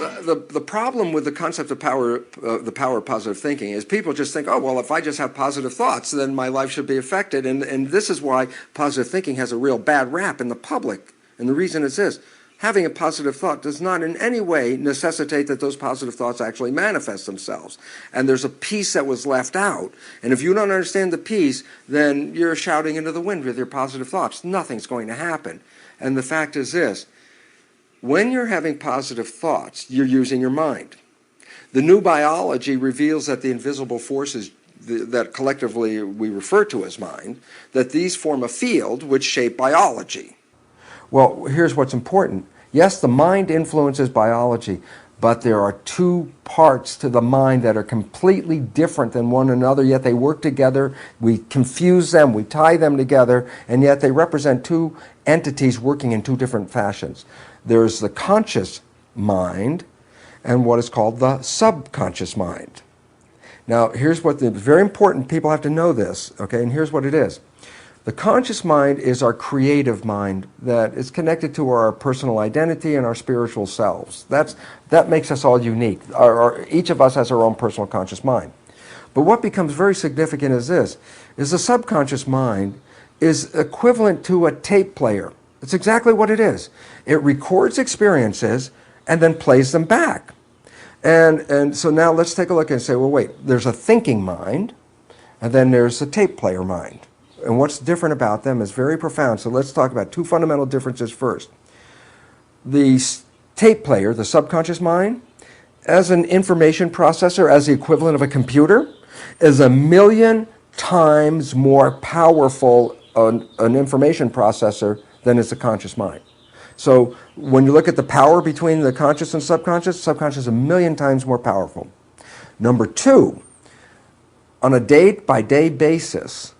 the problem with the concept of the power of positive thinking is people just think, oh, well, if I just have positive thoughts, then my life should be affected. And this is why positive thinking has a real bad rap in the public. And the reason is this. Having a positive thought does not in any way necessitate that those positive thoughts actually manifest themselves. And there's a piece that was left out. And if you don't understand the piece, then you're shouting into the wind with your positive thoughts. Nothing's going to happen. And the fact is this. When you're having positive thoughts, you're using your mind. The new biology reveals that the invisible forces that collectively we refer to as mind, that these form a field which shape biology. Well, here's what's important. Yes, the mind influences biology, but there are two parts to the mind that are completely different than one another, yet they work together. We confuse them, we tie them together, and yet they represent two entities working in two different fashions. There's the conscious mind and what is called the subconscious mind. Now, here's what it's very important. People have to know this, okay? And here's what it is. The conscious mind is our creative mind that is connected to our personal identity and our spiritual selves. That makes us all unique. Each of us has our own personal conscious mind. But what becomes very significant is this, is the subconscious mind is equivalent to a tape player. It's exactly what it is. It records experiences and then plays them back. And so now let's take a look and say, well, wait, there's a thinking mind, and then there's a tape player mind. And what's different about them is very profound. So let's talk about two fundamental differences first. The tape player, the subconscious mind, as an information processor, as the equivalent of a computer, is 1,000,000 times more powerful an information processor than is the conscious mind. So when you look at the power between the conscious and subconscious is 1,000,000 times more powerful. Number two, on a day-by-day basis,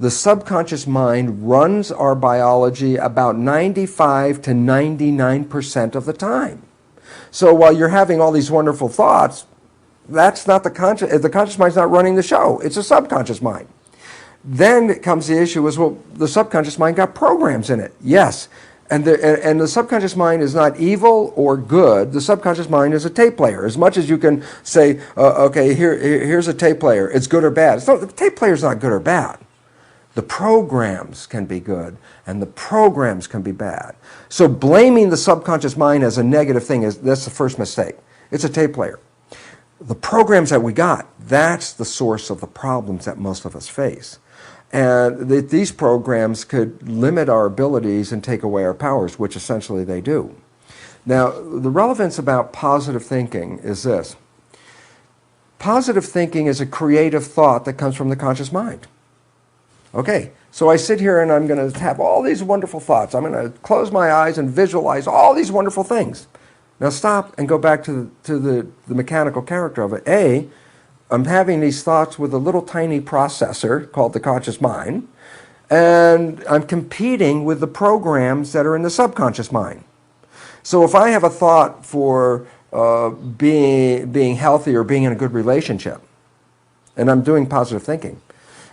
the subconscious mind runs our biology about 95 to 99% of the time. So while you're having all these wonderful thoughts, that's not the conscious mind's not running the show. It's a subconscious mind. Then comes the issue is, well, the subconscious mind got programs in it. Yes. And the subconscious mind is not evil or good. The subconscious mind is a tape player. As much as you can say, okay, here's a tape player. It's good or bad. The tape player is not good or bad. The programs can be good, and the programs can be bad. So blaming the subconscious mind as a negative thing, that's the first mistake. It's a tape player. The programs that we got, that's the source of the problems that most of us face. And these programs could limit our abilities and take away our powers, which essentially they do. Now, the relevance about positive thinking is this. Positive thinking is a creative thought that comes from the conscious mind. Okay, so I sit here and I'm going to have all these wonderful thoughts. I'm going to close my eyes and visualize all these wonderful things. Now stop and go back to the mechanical character of it. I'm having these thoughts with a little tiny processor called the conscious mind, and I'm competing with the programs that are in the subconscious mind. So if I have a thought for being healthy or being in a good relationship, and I'm doing positive thinking,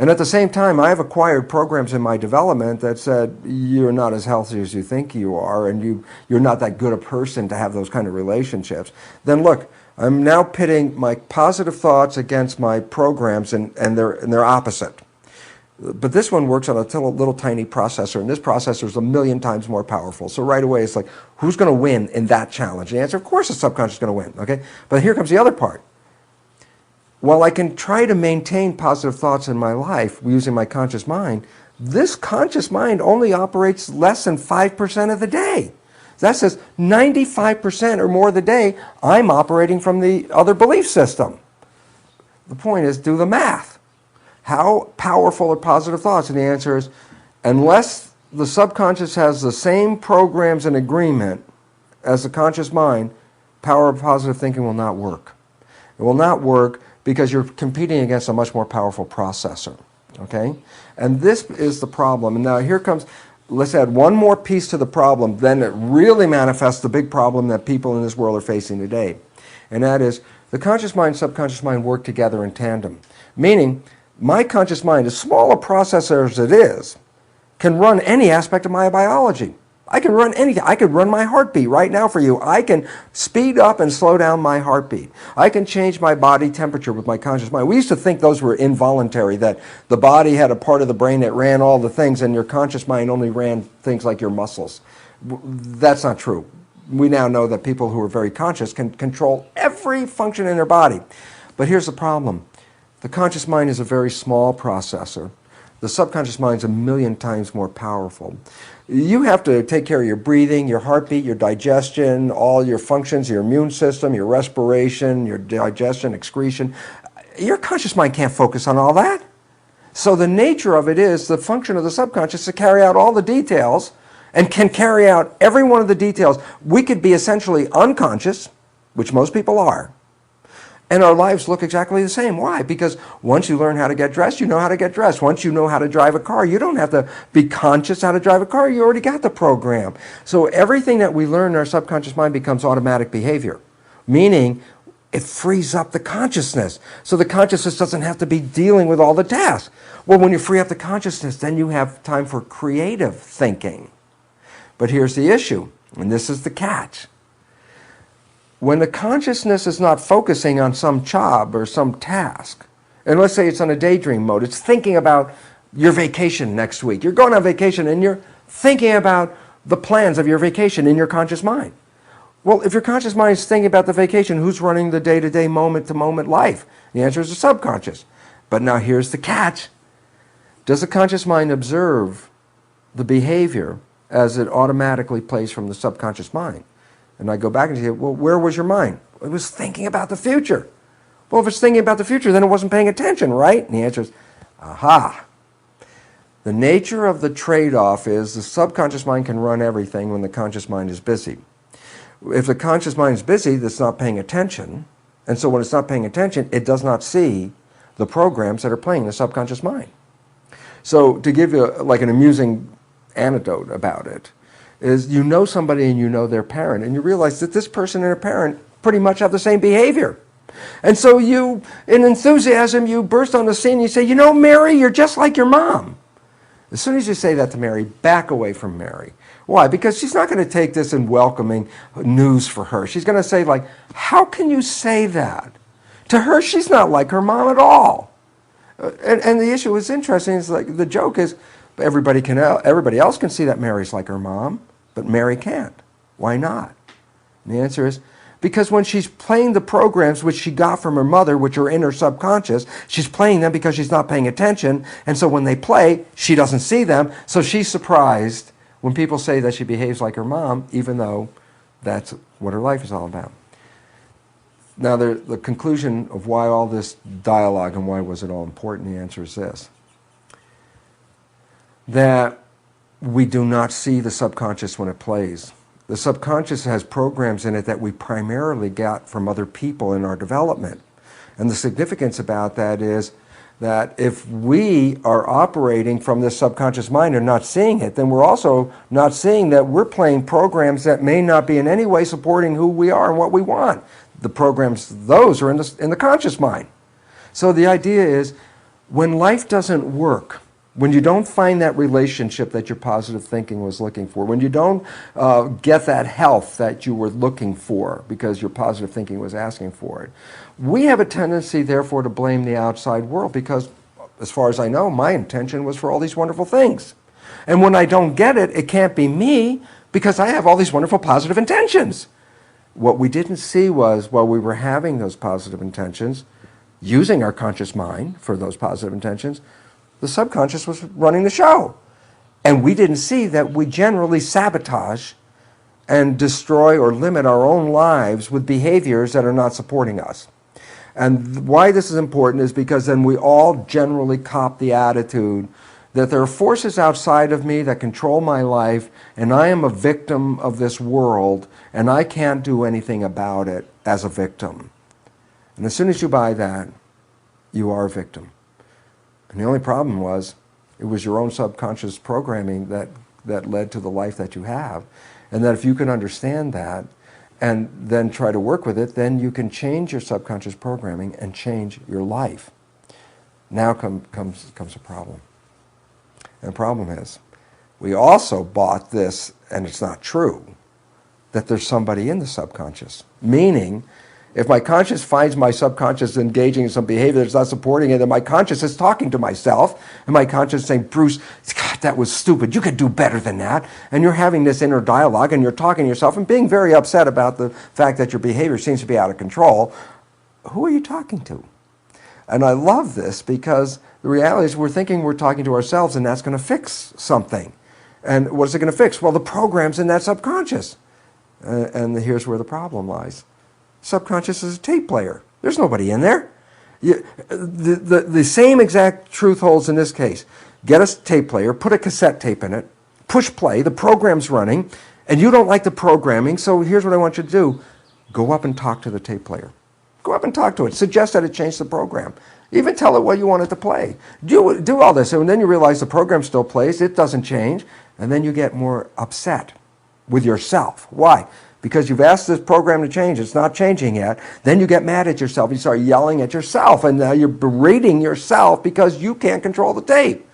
and at the same time, I have acquired programs in my development that said, you're not as healthy as you think you are, and you're not that good a person to have those kind of relationships. Then look, I'm now pitting my positive thoughts against my programs, and they're opposite. But this one works on a little tiny processor, and this processor is 1,000,000 times more powerful. So right away, it's like, who's going to win in that challenge? The answer, of course, the subconscious is going to win. Okay, but here comes the other part. While I can try to maintain positive thoughts in my life using my conscious mind, this conscious mind only operates less than 5% of the day. That says 95% or more of the day, I'm operating from the other belief system. The point is, do the math. How powerful are positive thoughts? And the answer is, unless the subconscious has the same programs in agreement as the conscious mind, power of positive thinking will not work. It will not work because you're competing against a much more powerful processor, okay? And this is the problem. And now here comes, let's add one more piece to the problem, then it really manifests the big problem that people in this world are facing today. And that is, the conscious mind and subconscious mind work together in tandem. Meaning, my conscious mind, as small a processor as it is, can run any aspect of my biology. I can run anything. I could run my heartbeat right now for you. I can speed up and slow down my heartbeat. I can change my body temperature with my conscious mind. We used to think those were involuntary, that the body had a part of the brain that ran all the things and your conscious mind only ran things like your muscles. That's not true. We now know that people who are very conscious can control every function in their body. But here's the problem. The conscious mind is a very small processor. The subconscious mind is a million times more powerful. You have to take care of your breathing, your heartbeat, your digestion, all your functions, your immune system, your respiration, your digestion, excretion. Your conscious mind can't focus on all that. So the nature of it is the function of the subconscious to carry out all the details and can carry out every one of the details. We could be essentially unconscious, which most people are, and our lives look exactly the same. Why? Because once you learn how to get dressed, you know how to get dressed. Once you know how to drive a car, you don't have to be conscious how to drive a car. You already got the program. So everything that we learn in our subconscious mind becomes automatic behavior, meaning it frees up the consciousness. So the consciousness doesn't have to be dealing with all the tasks. Well, when you free up the consciousness, then you have time for creative thinking. But here's the issue, and this is the catch. When the consciousness is not focusing on some job or some task, and let's say it's on a daydream mode, it's thinking about your vacation next week. You're going on vacation and you're thinking about the plans of your vacation in your conscious mind. Well, if your conscious mind is thinking about the vacation, who's running the day-to-day, moment-to-moment life? The answer is the subconscious. But now here's the catch. Does the conscious mind observe the behavior as it automatically plays from the subconscious mind? And I go back and say, well, where was your mind? It was thinking about the future. Well, if it's thinking about the future, then it wasn't paying attention, right? And the answer is, aha. The nature of the trade-off is the subconscious mind can run everything when the conscious mind is busy. If the conscious mind is busy, it's not paying attention. And so when it's not paying attention, it does not see the programs that are playing in the subconscious mind. So to give you like an amusing anecdote about it, is you know somebody and you know their parent, and you realize that this person and their parent pretty much have the same behavior. And so you, in enthusiasm, you burst on the scene and you say, you know, Mary, you're just like your mom. As soon as you say that to Mary, back away from Mary. Why? Because she's not going to take this in welcoming news for her. She's going to say, like, how can you say that? To her, she's not like her mom at all. And the issue is interesting. It's like the joke is, everybody else can see that Mary's like her mom, but Mary can't. Why not? And the answer is because when she's playing the programs which she got from her mother, which are in her subconscious, she's playing them because she's not paying attention, and so when they play, she doesn't see them, so she's surprised when people say that she behaves like her mom, even though that's what her life is all about. Now, the conclusion of why all this dialogue and why was it all important, the answer is this. That we do not see the subconscious when it plays. The subconscious has programs in it that we primarily got from other people in our development. And the significance about that is that if we are operating from this subconscious mind and not seeing it, then we're also not seeing that we're playing programs that may not be in any way supporting who we are and what we want. The programs, those are in the conscious mind. So the idea is when life doesn't work, when you don't find that relationship that your positive thinking was looking for, when you don't get that health that you were looking for because your positive thinking was asking for it, we have a tendency, therefore, to blame the outside world because, as far as I know, my intention was for all these wonderful things. And when I don't get it, it can't be me because I have all these wonderful positive intentions. What we didn't see was while we were having those positive intentions, using our conscious mind for those positive intentions, the subconscious was running the show. And we didn't see that we generally sabotage and destroy or limit our own lives with behaviors that are not supporting us. And why this is important is because then we all generally cop the attitude that there are forces outside of me that control my life, and I am a victim of this world, and I can't do anything about it as a victim. And as soon as you buy that, you are a victim. And the only problem was, it was your own subconscious programming that led to the life that you have. And that if you can understand that, and then try to work with it, then you can change your subconscious programming and change your life. Now comes a problem. And the problem is, We also bought this, and it's not true, that there's somebody in the subconscious. Meaning, if my conscious finds my subconscious engaging in some behavior that's not supporting it, then my conscious is talking to myself, and my conscious is saying, Bruce, God, that was stupid. You could do better than that. And you're having this inner dialogue, and you're talking to yourself and being very upset about the fact that your behavior seems to be out of control. Who are you talking to? And I love this because the reality is we're thinking we're talking to ourselves, and that's going to fix something. And what is it going to fix? Well, the program's in that subconscious. And here's where the problem lies. Subconscious is a tape player. There's nobody in there. The same exact truth holds in this case. Get a tape player, put a cassette tape in it, push play, the program's running, and you don't like the programming, so here's what I want you to do. Go up and talk to the tape player. Go up and talk to it. Suggest that it change the program. Even tell it what you want it to play. Do all this, and then you realize the program still plays, it doesn't change, and then you get more upset with yourself. Why? Because you've asked this program to change, it's not changing yet. Then you get mad at yourself, you start yelling at yourself, and now you're berating yourself because you can't control the tape.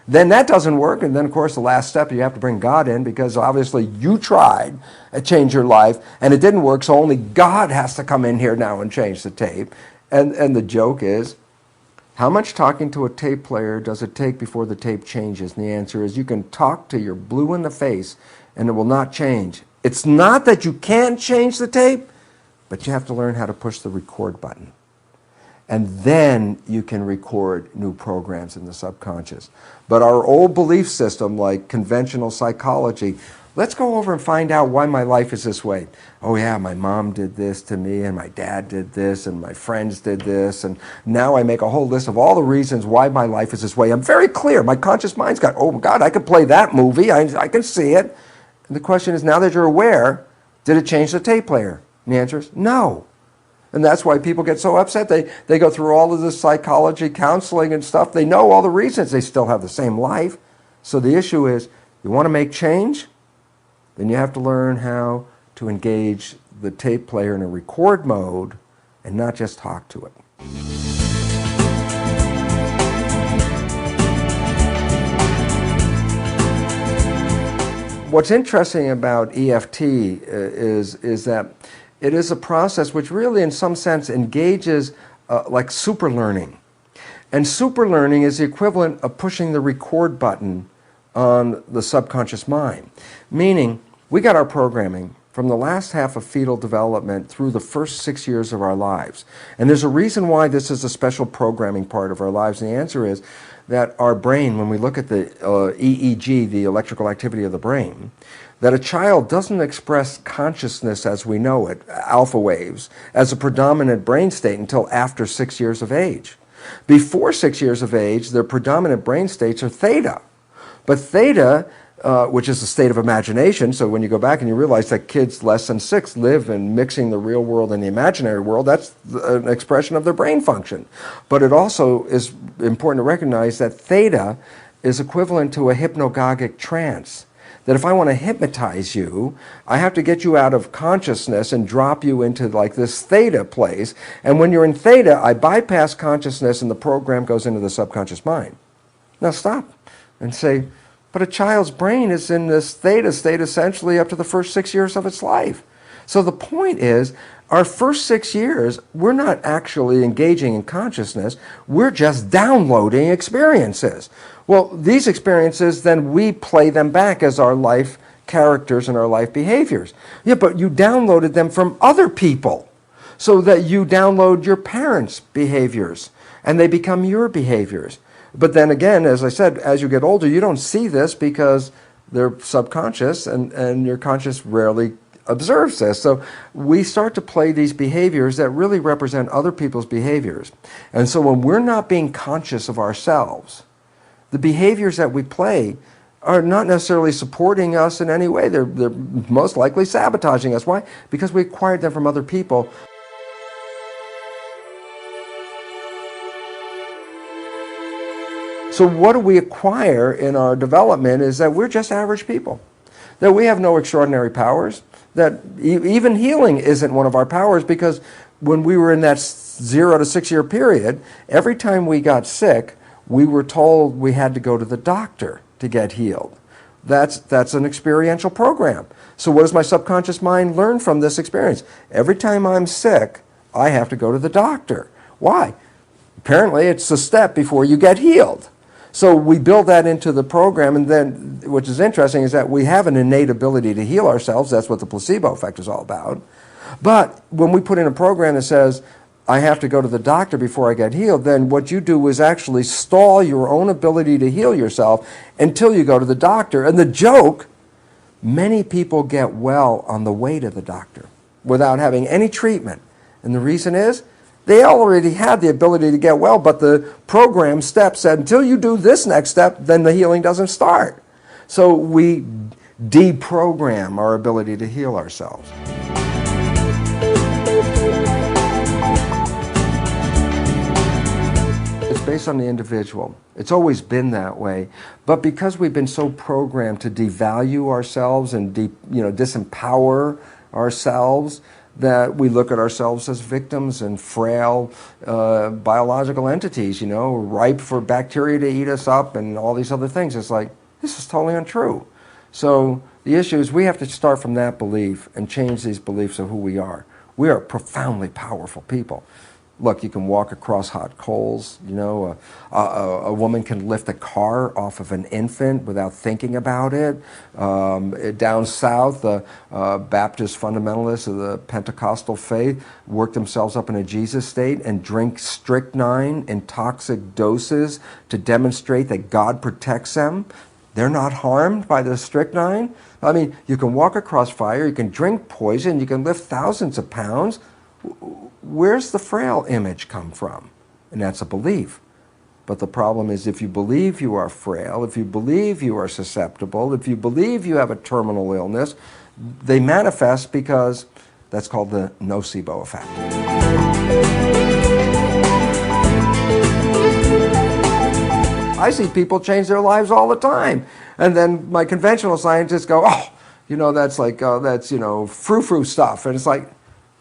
Then that doesn't work, and then of course the last step, you have to bring God in because obviously you tried to change your life and it didn't work, so only God has to come in here now and change the tape. And the joke is, how much talking to a tape player does it take before the tape changes? And the answer is you can talk till you're blue in the face and it will not change. It's not that you can't change the tape, but you have to learn how to push the record button. And then you can record new programs in the subconscious. But our old belief system, like conventional psychology, let's go over and find out why my life is this way. Oh yeah, my mom did this to me, and my dad did this, and my friends did this, and now I make a whole list of all the reasons why my life is this way. I'm very clear. My conscious mind's got, oh God, I could play that movie. I can see it. And the question is, now that you're aware, did it change the tape player? And the answer is no. And that's why people get so upset. They go through all of this psychology, counseling and stuff. They know all the reasons. They still have the same life. So the issue is, you want to make change? Then you have to learn how to engage the tape player in a record mode and not just talk to it. What's interesting about EFT is that it is a process which really in some sense engages like super learning. And super learning is the equivalent of pushing the record button on the subconscious mind. Meaning, we got our programming from the last half of fetal development through the first 6 years of our lives. And there's a reason why this is a special programming part of our lives. And the answer is that our brain, when we look at the EEG, the electrical activity of the brain, that a child doesn't express consciousness as we know it, alpha waves, as a predominant brain state until after 6 years of age. Before 6 years of age, their predominant brain states are theta. But theta, which is a state of imagination, so when you go back and you realize that kids less than 6 live in mixing the real world and the imaginary world, that's an expression of their brain function. But it also is important to recognize that theta is equivalent to a hypnagogic trance. That if I want to hypnotize you, I have to get you out of consciousness and drop you into like this theta place. And when you're in theta, I bypass consciousness and the program goes into the subconscious mind. Now stop and say, but a child's brain is in this theta state essentially up to the first 6 years of its life. So the point is, our first 6 years, we're not actually engaging in consciousness, we're just downloading experiences. Well, these experiences, then we play them back as our life characters and our life behaviors. Yeah, but you downloaded them from other people, so that you download your parents' behaviors, and they become your behaviors. But then again, as I said, as you get older, you don't see this because they're subconscious, and your conscious rarely observes this. So we start to play these behaviors that really represent other people's behaviors. And so when we're not being conscious of ourselves, the behaviors that we play are not necessarily supporting us in any way. They're most likely sabotaging us. Why? Because we acquired them from other people. So what do we acquire in our development is that we're just average people, that we have no extraordinary powers, that even healing isn't one of our powers, because when we were in that 0 to 6 year period, every time we got sick, we were told we had to go to the doctor to get healed. That's an experiential program. So what does my subconscious mind learn from this experience? Every time I'm sick, I have to go to the doctor. Why? Apparently, it's a step before you get healed. So we build that into the program, and then, which is interesting, is that we have an innate ability to heal ourselves. That's what the placebo effect is all about. But when we put in a program that says, I have to go to the doctor before I get healed, then what you do is actually stall your own ability to heal yourself until you go to the doctor. And the joke, many people get well on the way to the doctor without having any treatment. And the reason is, they already had the ability to get well, but the program step said, until you do this next step, then the healing doesn't start. So we deprogram our ability to heal ourselves. It's based on the individual. It's always been that way. But because we've been so programmed to devalue ourselves and disempower ourselves, that we look at ourselves as victims and frail biological entities, ripe for bacteria to eat us up and all these other things. It's like, this is totally untrue. So the issue is we have to start from that belief and change these beliefs of who we are. We are profoundly powerful people. Look, you can walk across hot coals, a woman can lift a car off of an infant without thinking about it. Down south, the Baptist fundamentalists of the Pentecostal faith work themselves up in a Jesus state and drink strychnine in toxic doses to demonstrate that God protects them. They're not harmed by the strychnine. I mean, you can walk across fire, you can drink poison, you can lift thousands of pounds. Where's the frail image come from? And that's a belief. But the problem is, if you believe you are frail, if you believe you are susceptible, if you believe you have a terminal illness, they manifest because that's called the nocebo effect. I see people change their lives all the time. And then my conventional scientists go, that's frou-frou stuff. And it's like,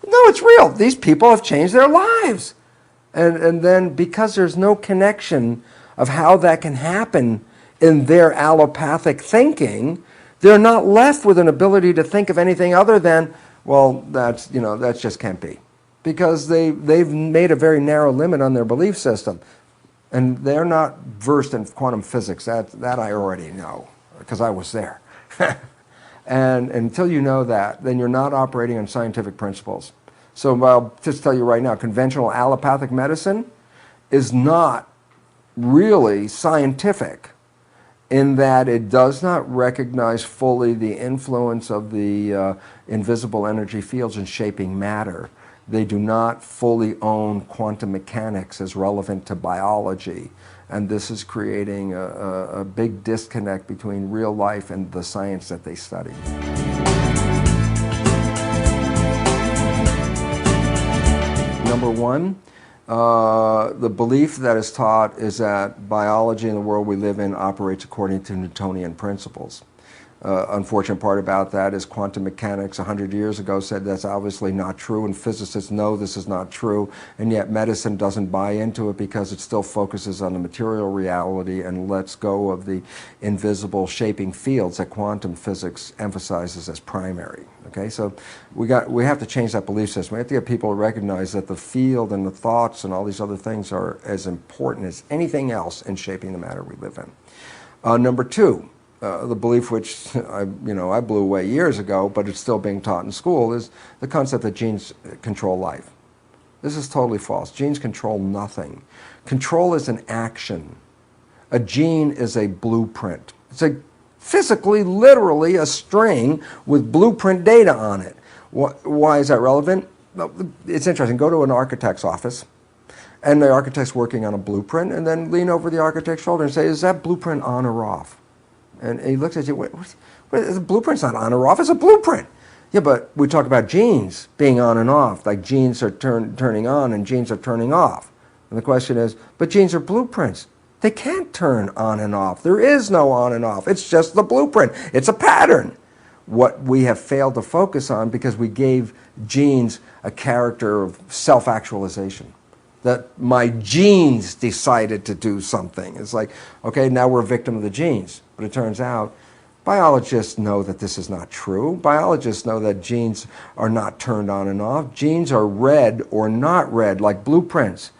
no, it's real. These people have changed their lives. And then because there's no connection of how that can happen in their allopathic thinking, they're not left with an ability to think of anything other than, well, that just can't be. Because they've made a very narrow limit on their belief system. And they're not versed in quantum physics. That I already know, because I was there. And until you know that, then you're not operating on scientific principles. So I'll just tell you right now, conventional allopathic medicine is not really scientific in that it does not recognize fully the influence of the invisible energy fields in shaping matter. They do not fully own quantum mechanics as relevant to biology. And this is creating a big disconnect between real life and the science that they study. Number one, the belief that is taught is that biology in the world we live in operates according to Newtonian principles. Unfortunate part about that is quantum mechanics 100 years ago said that's obviously not true, and physicists know this is not true, and yet medicine doesn't buy into it because it still focuses on the material reality and lets go of the invisible shaping fields that quantum physics emphasizes as primary. Okay, so we have to change that belief system. We have to get people to recognize that the field and the thoughts and all these other things are as important as anything else in shaping the matter we live in. Number two, the belief which I blew away years ago, but it's still being taught in school, is the concept that genes control life. This is totally false. Genes control nothing. Control is an action. A gene is a blueprint. It's physically, literally a string with blueprint data on it. Why is that relevant? It's interesting. Go to an architect's office, and the architect's working on a blueprint, and then lean over the architect's shoulder and say, is that blueprint on or off? And he looks at you, the blueprint's not on or off, it's a blueprint. Yeah, but we talk about genes being on and off, like genes are turning on and genes are turning off. And the question is, but genes are blueprints. They can't turn on and off. There is no on and off. It's just the blueprint. It's a pattern. What we have failed to focus on because we gave genes a character of self-actualization. That my genes decided to do something. It's like, okay, now we're a victim of the genes. But it turns out Biologists know that this is not true. Biologists know that genes are not turned on and off. Genes are read or not read, like blueprints.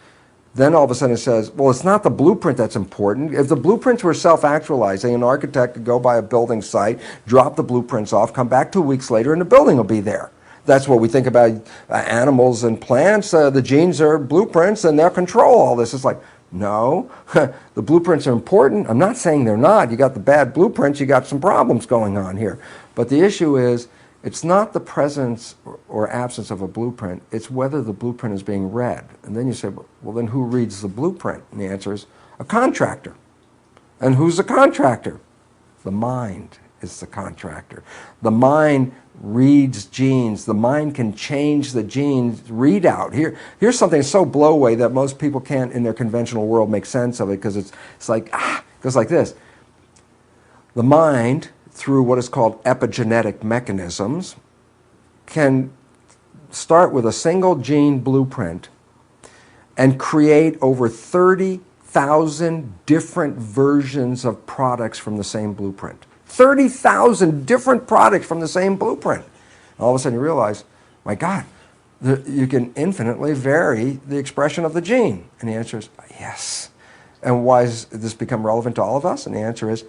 Then all of a sudden it says, well, it's not the blueprint that's important. If the blueprints were self-actualizing, an architect could go by a building site, drop the blueprints off, come back 2 weeks later, and the building will be there. That's what we think about animals and plants. The genes are blueprints, and they'll control all this. It's like, no, the blueprints are important. I'm not saying they're not. You got the bad blueprints, you got some problems going on here. But the issue is, it's not the presence or absence of a blueprint, it's whether the blueprint is being read. And then you say, well, then who reads the blueprint? And the answer is a contractor. And who's the contractor? The mind is the contractor. The mind reads genes. The mind can change the genes readout. Here's something so blow away that most people can't, in their conventional world, make sense of it, because it's like, it goes like this. The mind, through what is called epigenetic mechanisms, can start with a single gene blueprint and create over 30,000 different versions of products from the same blueprint. 30,000 different products from the same blueprint. And all of a sudden you realize, my God, you can infinitely vary the expression of the gene. And the answer is yes. And why has this become relevant to all of us? And the answer is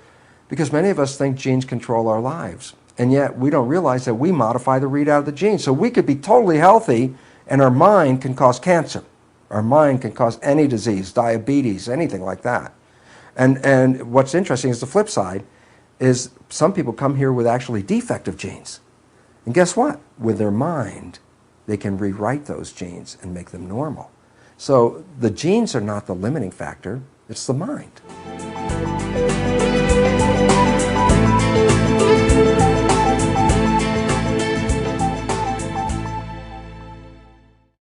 because many of us think genes control our lives. And yet we don't realize that we modify the readout of the gene. So we could be totally healthy and our mind can cause cancer. Our mind can cause any disease, diabetes, anything like that. And what's interesting is the flip side is some people come here with actually defective genes. And guess what? With their mind, they can rewrite those genes and make them normal. So the genes are not the limiting factor, it's the mind.